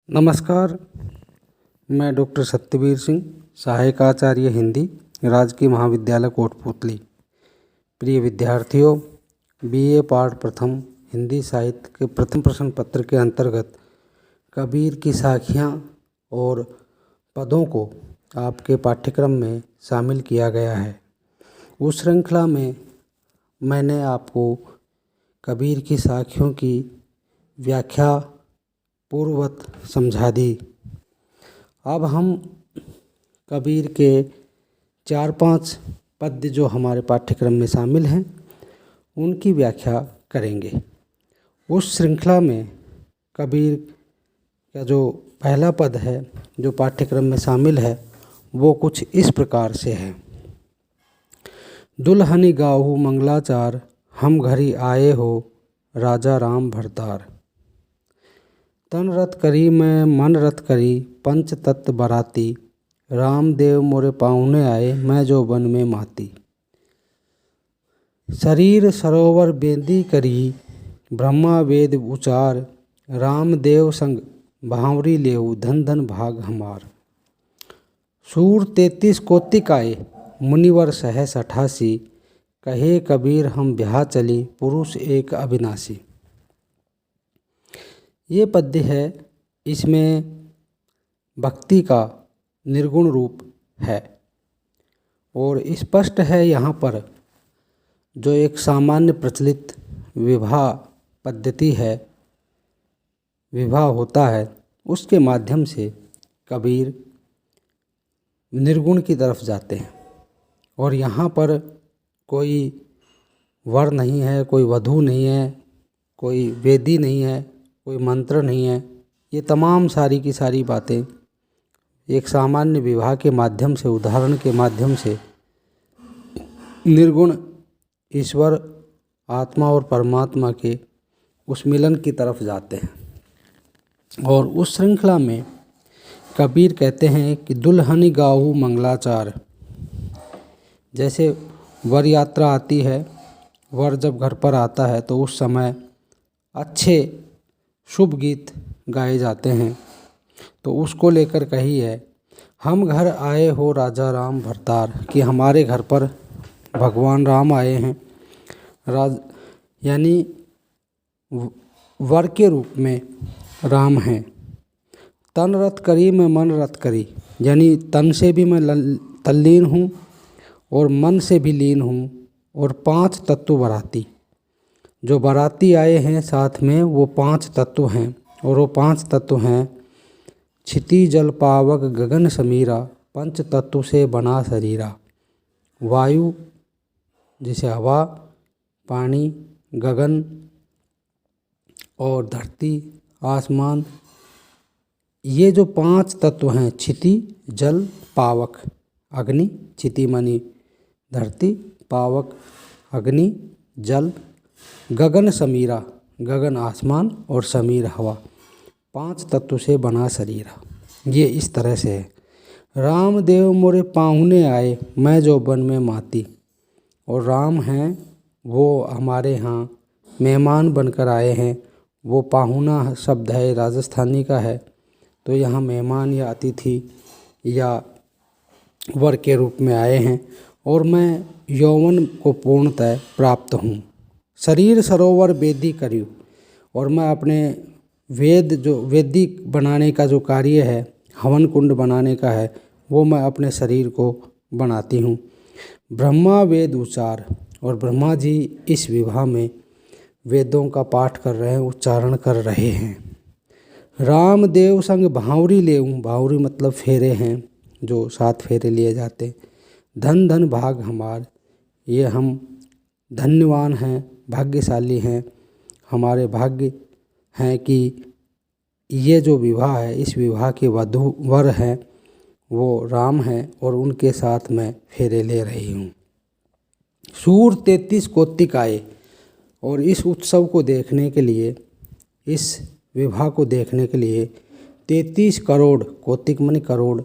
नमस्कार। मैं डॉक्टर सत्यवीर सिंह, सहायक आचार्य हिंदी, राजकीय महाविद्यालय कोटपुतली। प्रिय विद्यार्थियों, बीए पाठ प्रथम हिंदी साहित्य के प्रथम प्रश्न पत्र के अंतर्गत कबीर की साखियाँ और पदों को आपके पाठ्यक्रम में शामिल किया गया है। उस श्रृंखला में मैंने आपको कबीर की साखियों की व्याख्या पूर्ववत समझा दी। अब हम कबीर के 4-5 पद्य जो हमारे पाठ्यक्रम में शामिल हैं उनकी व्याख्या करेंगे। उस श्रृंखला में कबीर का जो पहला पद है जो पाठ्यक्रम में शामिल है वो कुछ इस प्रकार से है। दुल्हनी गाहु मंगलाचार, हम घरी आए हो राजा राम भरतार। तन रत करी मैं मन रत करी, पंच तत्व बराती, रामदेव मोरे पाहुने आए मैं जो बन में माती। शरीर सरोवर बेदी करी, ब्रह्मा वेद उचार, रामदेव संग भांवरी लेऊ धन धन भाग हमार। सूर 33 कोतिक आए, मुनिवर सहस 88, कहे कबीर हम ब्याह चली, पुरुष एक अविनाशी। ये पद्य है, इसमें भक्ति का निर्गुण रूप है और स्पष्ट है यहाँ पर जो एक सामान्य प्रचलित विवाह पद्धति है, विवाह होता है, उसके माध्यम से कबीर निर्गुण की तरफ जाते हैं। और यहाँ पर कोई वर नहीं है, कोई वधू नहीं है, कोई वेदी नहीं है, कोई मंत्र नहीं है। ये तमाम सारी की सारी बातें एक सामान्य विवाह के माध्यम से, उदाहरण के माध्यम से निर्गुण ईश्वर आत्मा और परमात्मा के उस मिलन की तरफ जाते हैं। और उस श्रृंखला में कबीर कहते हैं कि दुल्हनी गाहु मंगलाचार। जैसे वर यात्रा आती है, वर जब घर पर आता है तो उस समय अच्छे शुभ गीत गाए जाते हैं, तो उसको लेकर कही है हम घर आए हो राजा राम भरतार, कि हमारे घर पर भगवान राम आए हैं। यानी वर के रूप में राम हैं। तन रत करी मैं मन रत करी, यानी तन से भी मैं तल्लीन हूँ और मन से भी लीन हूँ। और 5 तत्व बराती, जो बाराती आए हैं साथ में वो 5 तत्व हैं। और वो 5 तत्व हैं क्षिति जल पावक गगन समीरा, पंच तत्व से बना शरीरा। वायु जैसे हवा, पानी, गगन और धरती, आसमान, ये जो 5 तत्व हैं क्षिति जल पावक अग्नि, क्षिति मानी धरती, पावक अग्नि जल, गगन समीरा गगन आसमान और समीर हवा, 5 तत्व से बना शरीरा। ये इस तरह से है। रामदेव मोरे पाहुने आए मैं जो बन में माती। और राम हैं वो हमारे यहाँ मेहमान बनकर आए हैं। वो पाहुना शब्द है राजस्थानी का है, तो यहाँ मेहमान या अतिथि या वर के रूप में आए हैं और मैं यौवन को पूर्णतः प्राप्त हूँ। शरीर सरोवर वेदी करियो, और मैं अपने वेद जो वेदिक बनाने का जो कार्य है, हवन कुंड बनाने का है, वो मैं अपने शरीर को बनाती हूँ। ब्रह्मा वेद उचार, और ब्रह्मा जी इस विवाह में वेदों का पाठ कर रहे हैं, उच्चारण कर रहे हैं। रामदेव संग भांवरी लेऊँ, भांवरी मतलब फेरे हैं, जो 7 फेरे लिए जाते। धन धन भाग हमार, ये हम धन्यवान हैं, भाग्यशाली हैं, हमारे भाग्य हैं कि ये जो विवाह है, इस विवाह के वधू वर हैं वो राम हैं और उनके साथ मैं फेरे ले रही हूँ। सूर 33 कोतिक आए, और इस उत्सव को देखने के लिए, इस विवाह को देखने के लिए 33 करोड़, कोतिक माने करोड़,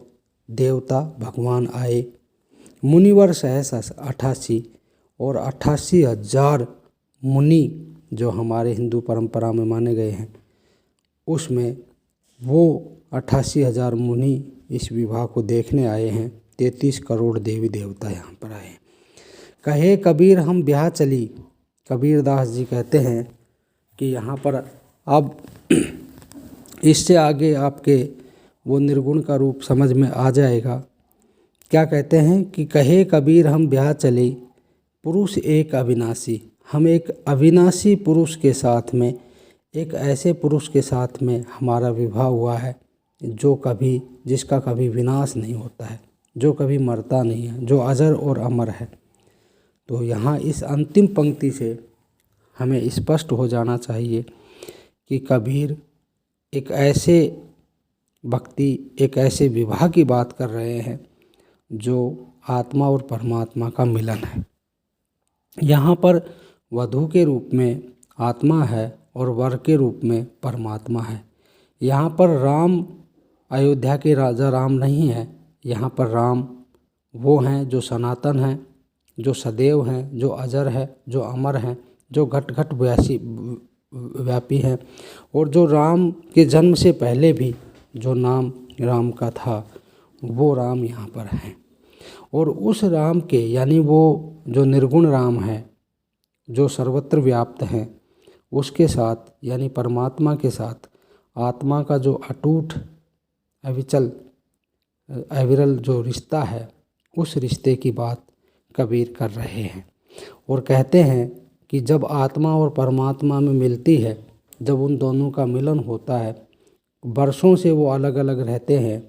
देवता भगवान आए। मुनिवर सहस 88, और 88,000 मुनि जो हमारे हिंदू परंपरा में माने गए हैं, उसमें वो 88,000 मुनि इस विवाह को देखने आए हैं। 33 करोड़ देवी देवता यहाँ पर आए हैं। कहे कबीर हम ब्याह चली। कबीरदास जी कहते हैं कि यहाँ पर अब इससे आगे आपके वो निर्गुण का रूप समझ में आ जाएगा। क्या कहते हैं कि कहे कबीर हम ब्याह चले, पुरुष एक अविनाशी। हम एक अविनाशी पुरुष के साथ में, एक ऐसे पुरुष के साथ में हमारा विवाह हुआ है जिसका कभी विनाश नहीं होता है, जो कभी मरता नहीं है, जो अजर और अमर है। तो यहाँ इस अंतिम पंक्ति से हमें स्पष्ट हो जाना चाहिए कि कबीर एक ऐसे भक्ति, एक ऐसे विवाह की बात कर रहे हैं जो आत्मा और परमात्मा का मिलन है। यहाँ पर वधू के रूप में आत्मा है और वर के रूप में परमात्मा है। यहाँ पर राम अयोध्या के राजा राम नहीं है। यहाँ पर राम वो हैं जो सनातन हैं, जो सदैव हैं, जो अजर है, जो अमर हैं, जो घट घट व्यापी हैं, और जो राम के जन्म से पहले भी जो नाम राम का था वो राम यहाँ पर हैं। और उस राम के यानी वो जो निर्गुण राम है, जो सर्वत्र व्याप्त हैं, उसके साथ यानी परमात्मा के साथ आत्मा का जो अटूट अविचल अविरल जो रिश्ता है, उस रिश्ते की बात कबीर कर रहे हैं। और कहते हैं कि जब आत्मा और परमात्मा में मिलती है, जब उन दोनों का मिलन होता है, वर्षों से वो अलग अलग रहते हैं,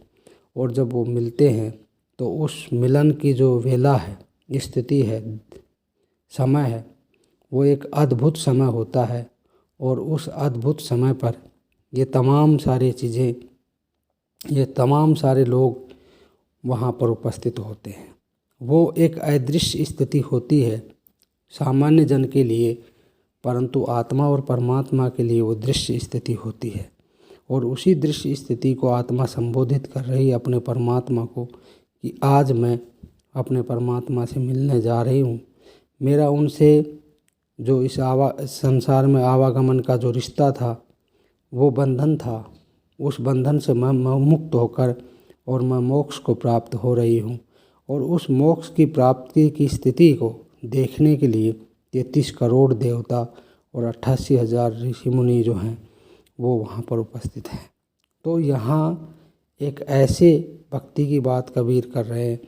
और जब वो मिलते हैं तो उस मिलन की जो वेला है, स्थिति है, समय है, वो एक अद्भुत समय होता है। और उस अद्भुत समय पर ये तमाम सारी चीज़ें, ये तमाम सारे लोग वहाँ पर उपस्थित होते हैं। वो एक अदृश्य स्थिति होती है सामान्य जन के लिए, परंतु आत्मा और परमात्मा के लिए वो दृश्य स्थिति होती है। और उसी दृश्य स्थिति को आत्मा संबोधित कर रही है अपने परमात्मा को कि आज मैं अपने परमात्मा से मिलने जा रही हूँ। मेरा उनसे जो इस संसार में आवागमन का जो रिश्ता था, वो बंधन था, उस बंधन से मैं मुक्त होकर और मैं मोक्ष को प्राप्त हो रही हूँ। और उस मोक्ष की प्राप्ति की स्थिति को देखने के लिए 33 करोड़ देवता और 88,000 ऋषि मुनि जो हैं वो वहाँ पर उपस्थित हैं। तो यहाँ एक ऐसे भक्ति की बात कबीर कर रहे हैं,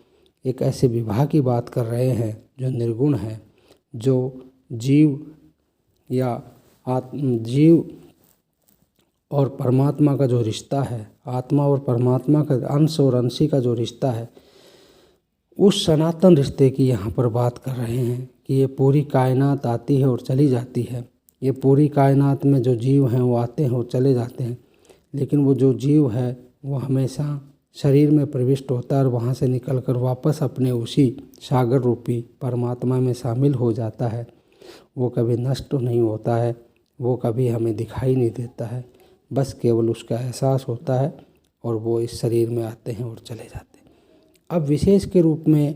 एक ऐसे विवाह की बात कर रहे हैं जो निर्गुण है, जो जीव और परमात्मा का जो रिश्ता है, आत्मा और परमात्मा का अंश और अंशी का जो रिश्ता है, उस सनातन रिश्ते की यहाँ पर बात कर रहे हैं कि ये पूरी कायनात आती है और चली जाती है। ये पूरी कायनात में जो जीव हैं वो आते हैं और चले जाते हैं, लेकिन वो जो जीव है वो हमेशा शरीर में प्रविष्ट होता है और वहाँ से निकलकर वापस अपने उसी सागर रूपी परमात्मा में शामिल हो जाता है। वो कभी नष्ट नहीं होता है, वो कभी हमें दिखाई नहीं देता है, बस केवल उसका एहसास होता है और वो इस शरीर में आते हैं और चले जाते हैं। अब विशेष के रूप में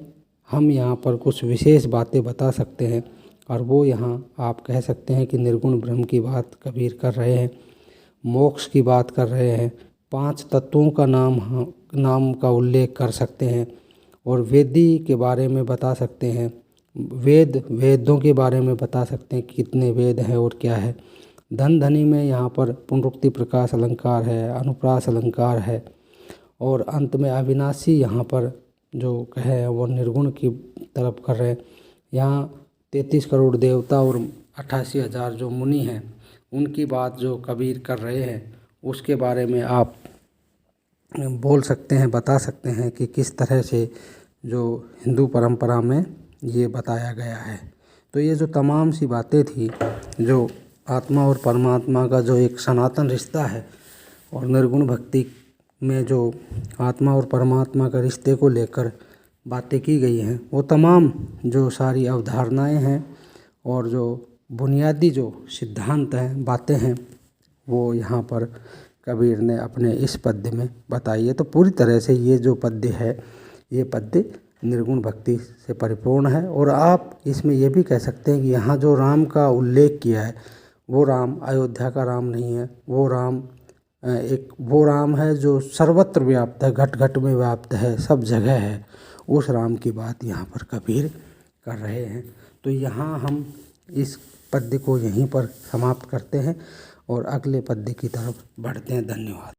हम यहाँ पर कुछ विशेष बातें बता सकते हैं, और वो यहाँ आप कह सकते हैं कि निर्गुण ब्रह्म की बात कबीर कर रहे हैं, मोक्ष की बात कर रहे हैं, 5 तत्वों का नाम का उल्लेख कर सकते हैं, और वेदी के बारे में बता सकते हैं, वेदों के बारे में बता सकते हैं कि कितने वेद हैं और क्या है। धन धनी में यहाँ पर पुनरुक्ति प्रकाश अलंकार है, अनुप्रास अलंकार है, और अंत में अविनाशी यहाँ पर जो कहे वो निर्गुण की तरफ कर रहे हैं। यहाँ 33 करोड़ देवता और 88,000 जो मुनि हैं उनकी बात जो कबीर कर रहे हैं, उसके बारे में आप बोल सकते हैं, बता सकते हैं कि किस तरह से जो हिंदू परंपरा में ये बताया गया है। तो ये जो तमाम सी बातें थी, जो आत्मा और परमात्मा का जो एक सनातन रिश्ता है, और निर्गुण भक्ति में जो आत्मा और परमात्मा के रिश्ते को लेकर बातें की गई हैं, वो तमाम जो सारी अवधारणाएं हैं और जो बुनियादी जो सिद्धांत हैं, बातें हैं, वो यहाँ पर कबीर ने अपने इस पद्य में बताई है। तो पूरी तरह से ये जो पद्य है, ये पद्य निर्गुण भक्ति से परिपूर्ण है। और आप इसमें ये भी कह सकते हैं कि यहाँ जो राम का उल्लेख किया है, वो राम अयोध्या का राम नहीं है, वो राम एक वो राम है जो सर्वत्र व्याप्त है, घट घट में व्याप्त है, सब जगह है। उस राम की बात यहाँ पर कबीर कर रहे हैं। तो यहाँ हम इस पद्य को यहीं पर समाप्त करते हैं और अगले पद्य की तरफ बढ़ते हैं। धन्यवाद।